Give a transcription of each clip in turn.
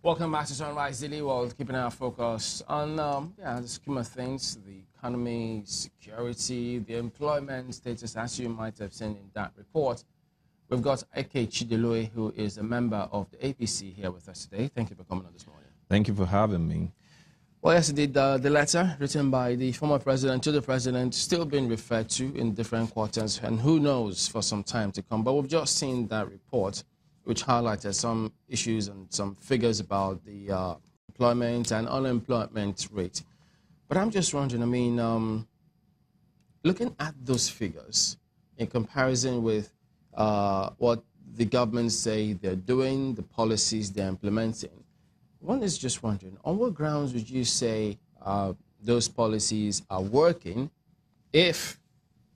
Welcome back to Sunrise Daily World, keeping our focus on the scheme of things, the economy, security, the employment status, as you might have seen in that report. We've got Chidolue, who is a member of the APC, here with us today. Thank you for coming on this morning. Thank you for having me. Well, yes, indeed, the letter written by the former president to the president still being referred to in different quarters, and who knows for some time to come. But we've just seen that report, which highlighted some issues and some figures about the employment and unemployment rate. But I'm just wondering, I mean, looking at those figures in comparison with what the governments say they're doing, the policies they're implementing, one is just wondering, on what grounds would you say those policies are working if,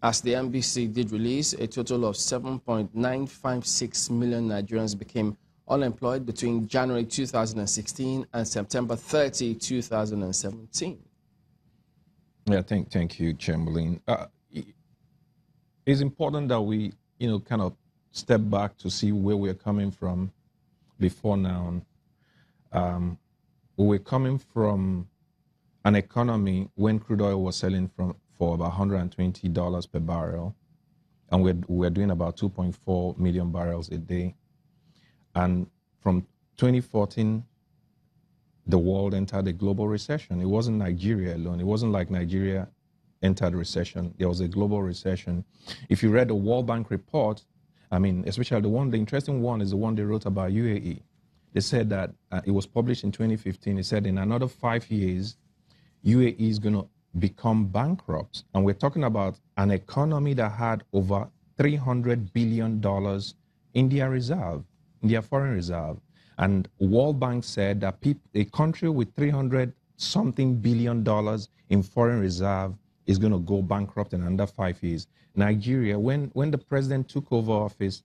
as the NBC did release, a total of 7.956 million Nigerians became unemployed between January 2016 and September 30, 2017? Yeah, thank you, Chamberlain. It's important that we, kind of step back to see where we're coming from before now. We're coming from an economy when crude oil was selling for about $120 per barrel, and we're doing about 2.4 million barrels a day. And from 2014, the world entered a global recession. It wasn't Nigeria alone. It wasn't like Nigeria entered recession. There was a global recession. If you read the World Bank report, I mean, especially the interesting one is the one they wrote about UAE. They said that it was published in 2015. It said in another 5 years, UAE is going to become bankrupt. And we're talking about an economy that had over $300 billion in their reserve, in their foreign reserve. And World Bank said that a country with $300-something billion in foreign reserve is going to go bankrupt in under 5 years. Nigeria, when the president took over office,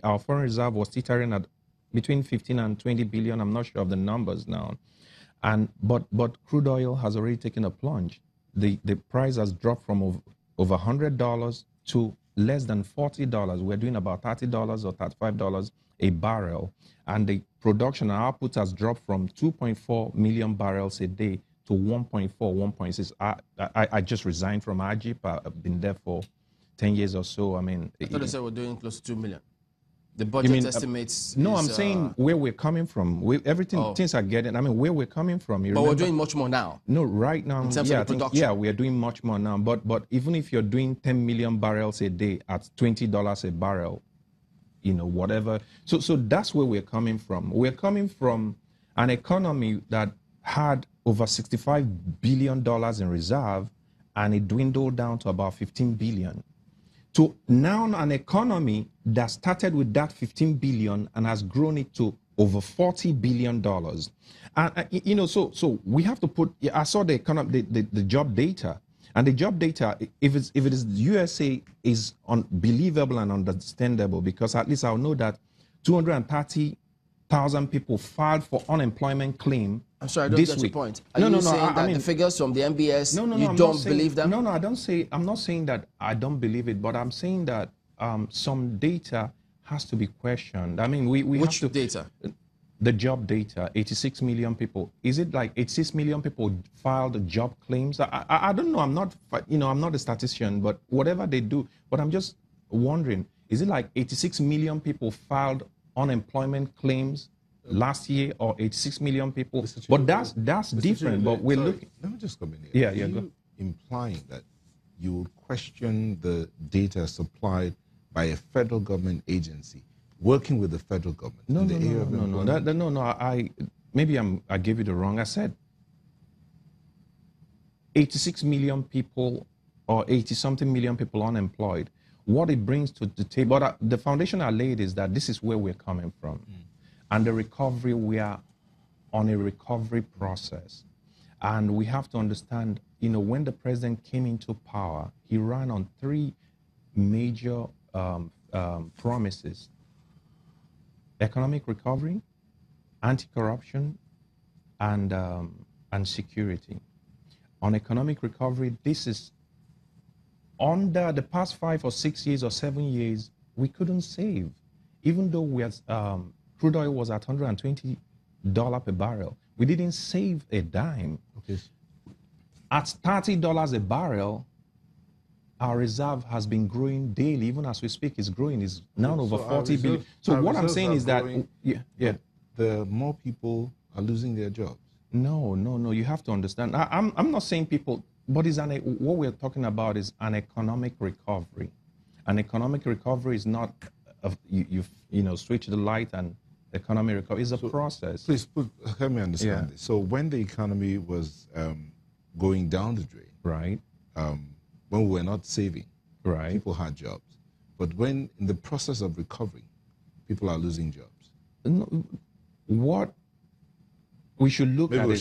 our foreign reserve was teetering at between 15 and 20 billion. I'm not sure of the numbers now. But crude oil has already taken a plunge. The price has dropped from over $100 to less than $40. We're doing about $30 or $35 a barrel. And the production and output has dropped from 2.4 million barrels a day to 1.4, 1.6. I just resigned from Ajip. I've been there for 10 years or so. I mean, I thought they said we're doing close to 2 million. The budget estimates. No, I'm saying where we're coming from. Things are getting. I mean, where we're coming from. But we're doing much more now. No, right now. In terms of production. We are doing much more now. But even if you're doing 10 million barrels a day at $20 a barrel, whatever. So that's where we're coming from. We're coming from an economy that had over $65 billion in reserve, and it dwindled down to about 15 billion. To now an economy that started with that 15 billion and has grown it to over $40 billion. And, so we have to put, I saw the job data, and the job data, if it is USA, is unbelievable and understandable, because at least I'll know that 230,000 people filed for unemployment claim. I'm sorry, I don't get your point. Are you saying that the figures from the MBS, you don't believe them? No, I'm not saying that I don't believe it, but I'm saying that some data has to be questioned. I mean, we Which have to, data? The job data, 86 million people. Is it like 86 million people filed job claims? I don't know. I'm not a statistician, but whatever they do. But I'm just wondering, is it like 86 million people filed unemployment claims last year, or 86 million people? But that's different. But we're looking. Let me just come in here. Yeah, go. Implying that you would question the data supplied by a federal government agency working with the federal government in the area of employment? Maybe I gave you the wrong. I said 86 million people or 80-something million people unemployed. What it brings to the table, but the foundation I laid is that this is where we're coming from. And the recovery, we are on a recovery process. And we have to understand, when the president came into power, he ran on three major promises: economic recovery, anti-corruption, and security. On economic recovery, this is under the past 5 or 6 years or 7 years, we couldn't save. Even though crude oil was at $120 per barrel. We didn't save a dime. Okay. At $30 a barrel, our reserve has been growing daily. Even as we speak, it's growing. It's now over 40 billion. So what I'm saying is that, the more people are losing their jobs. No. You have to understand. I'm not saying people, but what we're talking about is an economic recovery. An economic recovery is not, you switch the light and the economy recovery. It's a process. Please, help me understand this. So when the economy was going down the drain, right, when we were not saving, right, people had jobs. But when in the process of recovery, people are losing jobs. What we should look at it.